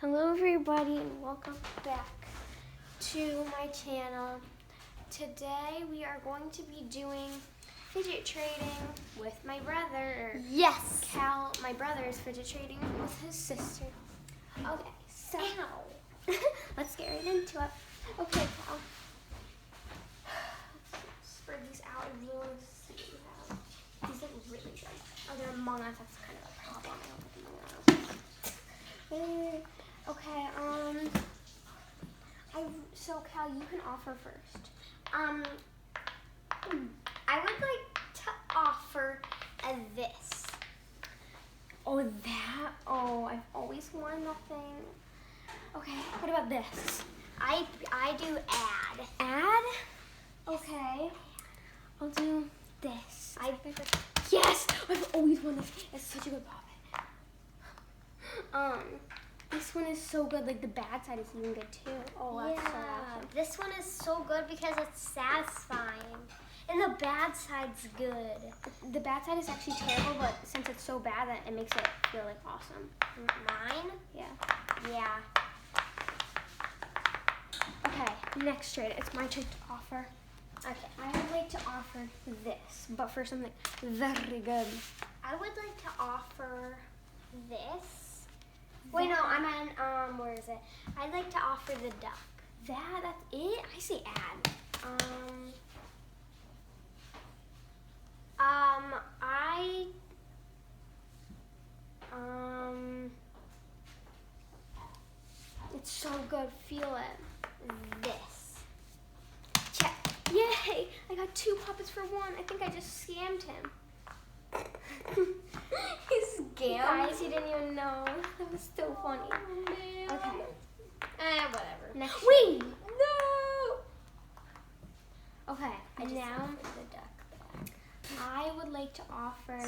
Hello everybody and welcome back to my channel. Today we are going to be doing fidget trading with my brother. Yes. Cal, my brother is fidget trading with his sister. Okay, so let's get right into it. Okay, Cal. Let's spread these out. I really want to see what you have. These look really good. Oh, they're Among Us. That's kind of a problem. I don't like Among Us. Okay, so Cal, you can offer first. I would like to offer this. Oh, that? Oh, I've always wanted nothing. Okay, what about this? I do add. Add? Okay. I'll do this. Yes! I've always wanted this. It's such a good puppet. This one is so good. Like, the bad side is even good, too. Oh, that's so awesome. This one is so good because it's satisfying. And the bad side's good. The bad side is actually terrible, but since it's so bad, that it makes it feel, like, awesome. Mine? Yeah. Yeah. Okay, next trade. It's my turn to offer. Okay. I would like to offer this, but for something very good. I would like to offer this. Wait, no, I meant, where is it? I'd like to offer the duck. That's it? I say add. It's so good. Feel it. This. Check. Yay! I got 2 puppets for 1. I think I just scammed him. You scammed? Guys, you didn't even know. That was so funny. Oh, Okay. Whatever. Next. Wait! trade. No! Okay, I just now offered the duck back. I would like to offer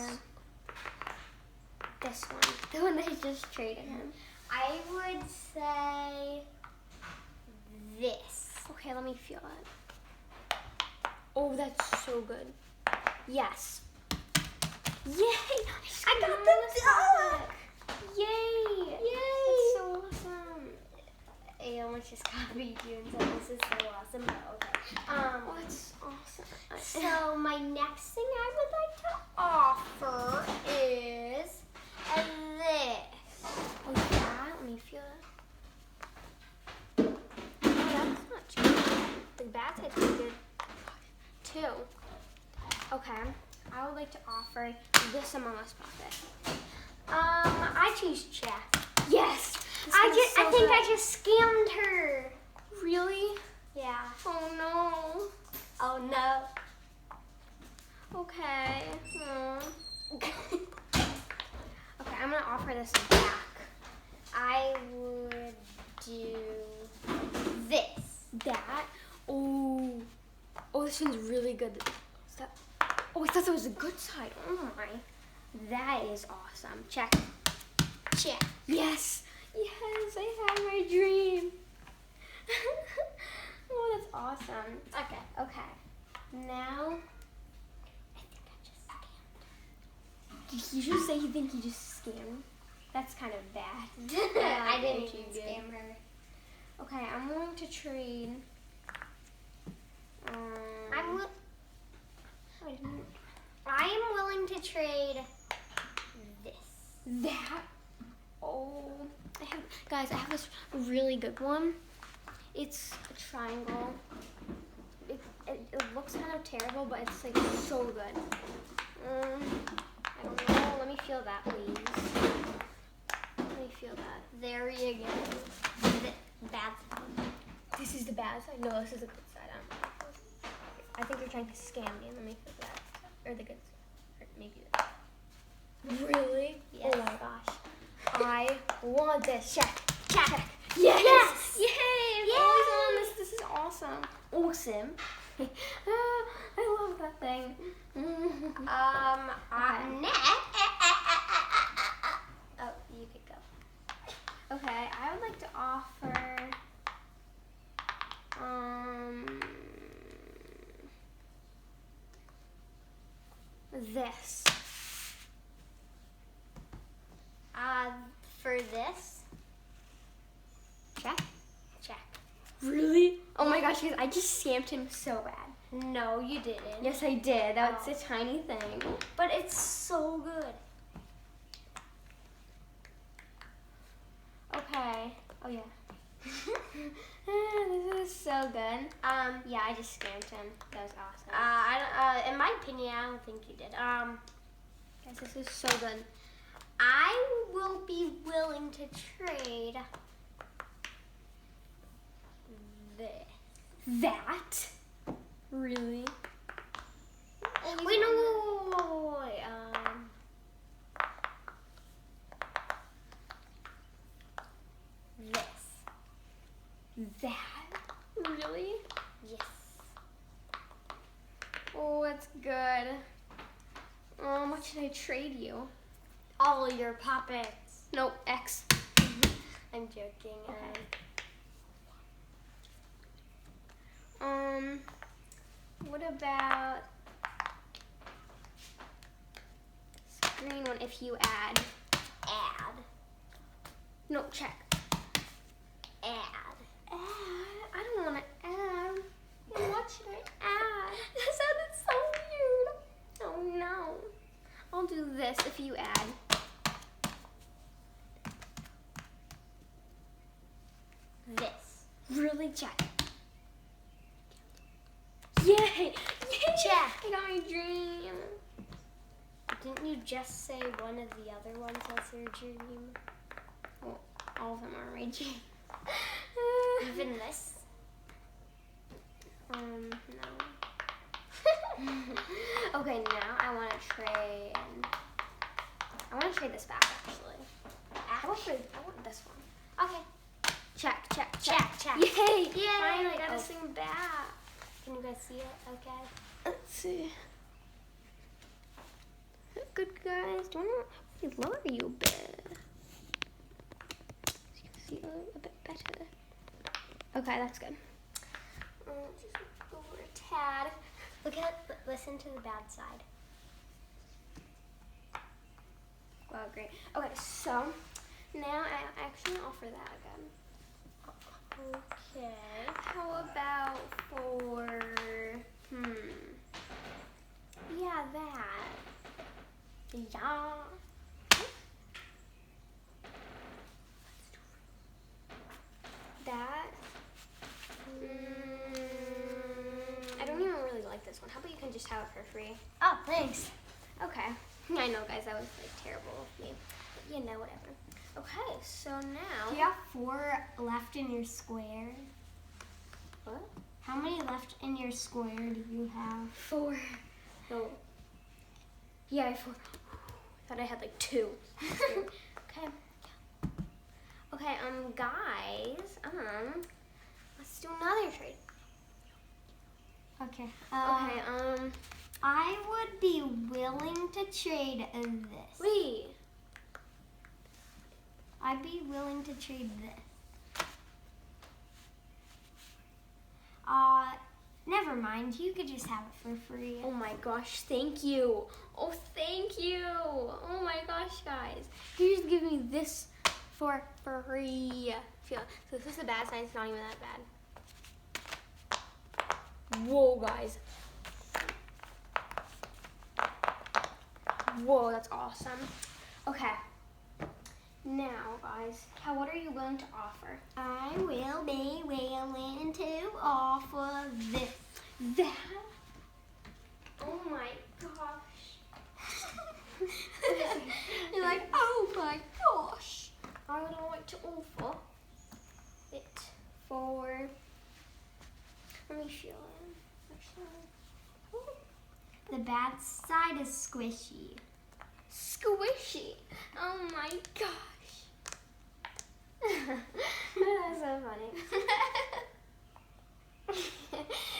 this one. The one that I just traded him. I would say this. Okay, let me feel it. Oh, that's so good. Yes. Yay! I got the duck! Yay! Yay! That's so awesome. I almost just copied you and said this is so awesome, but okay. Oh, it's awesome. So my next thing I would like to offer is this. Oh, yeah? Let me feel it. Oh, that's not too bad. The bad side's pretty good, too. Okay, I would like to offer this Among Us puppet. I choose Jack. Yes! I think I just scammed her. Really? Yeah. Oh, no. Oh no. Okay. Okay, I'm gonna offer this back. I would do this. That? Oh, this one's really good. Oh, I thought that was the good side. Oh my, that is awesome. Check. Check. Yes, yes, I had my dream. Oh, that's awesome. Okay. Now, I think I just scammed. Did you just say you think you just scammed? That's kind of bad. I didn't Too even good. scam her. Okay, I'm willing to trade. I am willing to trade this. That. Oh, guys, I have this really good one. It's a triangle. It looks kind of terrible, but it's like so good. I don't know. Let me feel that, please. Let me feel that. There you go. The bad side. This is the bad side. No, this is the good side. I think you're trying to scam me. Let me feel that. Or the good side. Or maybe that. Really? Yes. Oh my gosh. I want this. Check. Yes. Yay! I've always wanted this. This is awesome. Awesome. I love that thing. Oh, you could go. Okay, I would like to offer this. For this, gosh, guys, I just scammed him so bad. No, you didn't. Yes, I did. That was a tiny thing. But it's so good. Okay. Oh, yeah. This is so good. Yeah, I just scammed him. That was awesome. In my opinion, I don't think you did. Guys, this is so good. I will be willing to trade this. That? Really? Wait, no, wait. This. That? Really? Yes. Oh, that's good. What should I trade you? All your puppets. No, X. I'm joking. Okay. What about screen one if you add? Add. No, check. Add. Add? I don't want to add. What should I add? That sounded so weird. Oh no. I'll do this if you add. This. Really, check. Yay! Yay! Check. I got my dream. Didn't you just say one of the other ones as your dream? Well, all of them are my dream. Even this? No. Okay, now I want to trade. I want to trade this back, actually. I want this one. Okay. Check, check, Check, check. Yay! Yay! Finally got this thing back. Can you guys see it? Okay. Let's see. Good, guys. Do you want to lower you a bit? So you can see a bit better. Okay, that's good. Just over a tad. Listen to the bad side. Wow, great. Okay, so now I actually offer that again. Okay. How about for, yeah, that. Yeah. That. I don't even really like this one. How about you can just have it for free? Oh, thanks. Okay. I know, guys, that was like terrible of me. But you know, whatever. Okay, so now. Do you have 4 left in your square? What? How many left in your square do you have? 4. No. Yeah, I have 4. Thought I had like 2. Okay. Okay, guys, let's do another trade. Okay. Okay, I would be willing to trade this. wait. I'd be willing to trade this. Never mind. You could just have it for free. Oh my gosh, thank you. Oh, thank you. Oh my gosh, guys. You just give me this for free. So this is the bad side. It's not even that bad. Whoa, guys. Whoa, that's awesome. Okay. Now, guys, what are you willing to offer? I will be willing to offer this. That? Oh my gosh. You're like, oh my gosh. I would like to offer it for. Let me feel it. Actually. The bad side is squishy. Squishy. Oh my gosh. That's so funny.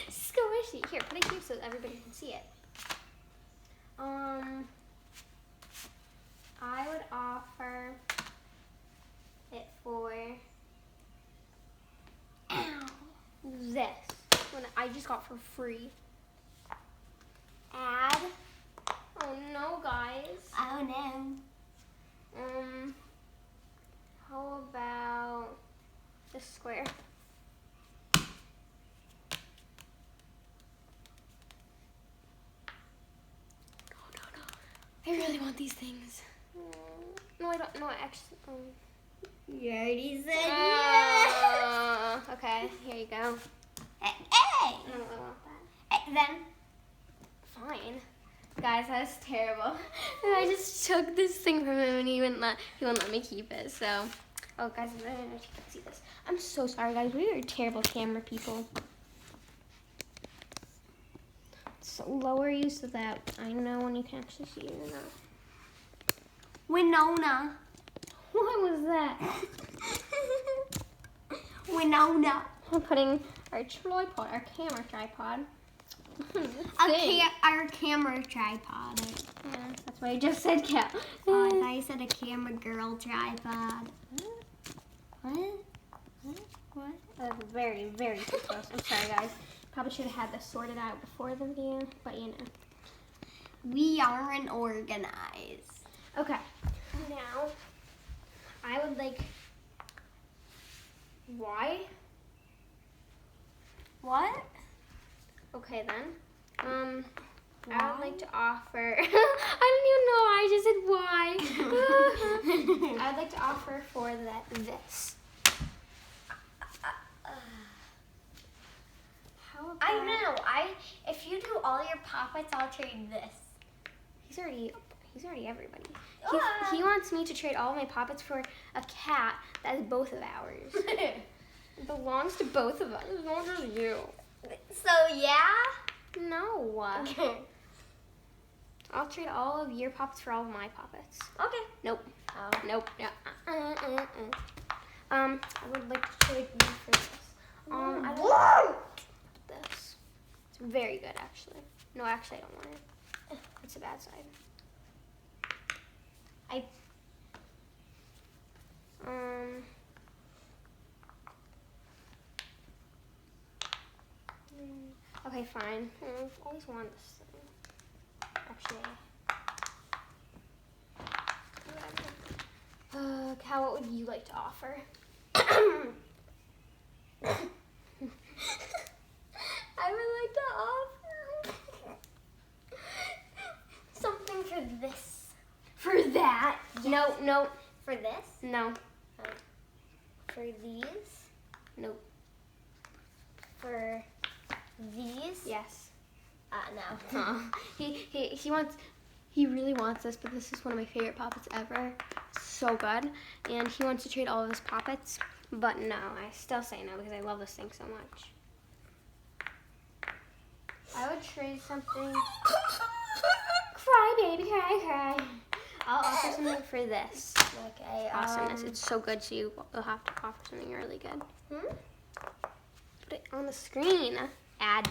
Squishy. Here, put it here so everybody can see it. I would offer it for this. When I just got for free. Add. Oh no, guys. Oh no. How about this square? want these things. No, I don't. No, actually. You already said yes. Okay, here you go. Hey. I don't really want that. Hey, then. Fine. Guys, that was terrible. I just took this thing from him and he wouldn't let me keep it. So, oh guys, I don't know if you can see this. I'm so sorry, guys. We are terrible camera people. So lower you so that I know when you can actually see it or not. Winona. What was that? Winona. I'm putting our tripod, our camera tripod. Our camera tripod. Yeah, that's what I just said, Kat. Oh, I thought you said a camera girl tripod. What? Very, very too close. I'm sorry, guys. Probably should have had this sorted out before the video, but you know. We aren't organized. Okay. Now, I would like. Why? What? Okay then. I would like to offer. I don't even know. I just said why. I'd like to offer for this. How about? I know. If you do all your poppets, I'll trade this. He's already everybody. He wants me to trade all my poppets for a cat that is both of ours. It belongs to both of us. It's not just you. So yeah. No. Okay. I'll trade all of your poppets for all of my poppets. Okay. Nope. Oh. Nope. No. I would like to trade you for this. I like this. It's very good, actually. No, actually, I don't want it. It's a bad side. Okay, fine. I've always wanted this thing. Actually. Cal, what would you like to offer? I would like to offer something for this. For that? Yes. No. For this? No. For these? Nope. For these? Yes. No. He really wants this, but this is one of my favorite poppets ever. So good. And he wants to trade all of his poppets, but no, I still say no because I love this thing so much. I would trade something. Cry, baby, cry. I'll offer something for this. Okay. Awesomeness. It's so good, so you'll have to offer something really good. Put it on the screen. Add.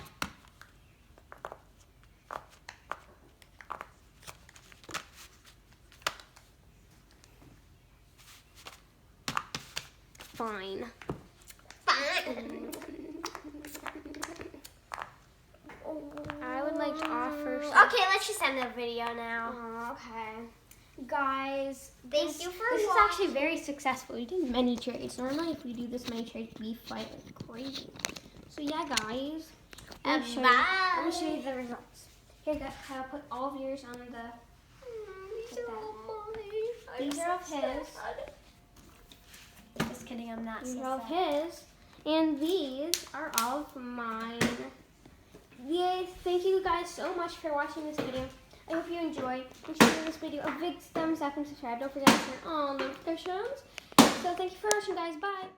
Fine. I would like to offer. Okay, let's just end the video now. Oh, okay. Guys, Thank you for this is watching. actually very successful. We did many trades. Normally, if we do this many trades, we fight like crazy. So yeah, guys. Let me show you the results. Here, guys, I'll put all of yours on the. These are all mine. These are of his. Just kidding, I'm not These so are all of sad. his. And these are all of mine. Yay, thank you guys so much for watching this video. I hope you enjoyed. Make sure to give this video a big thumbs up and subscribe. Don't forget to turn on notifications. So thank you for watching, guys. Bye.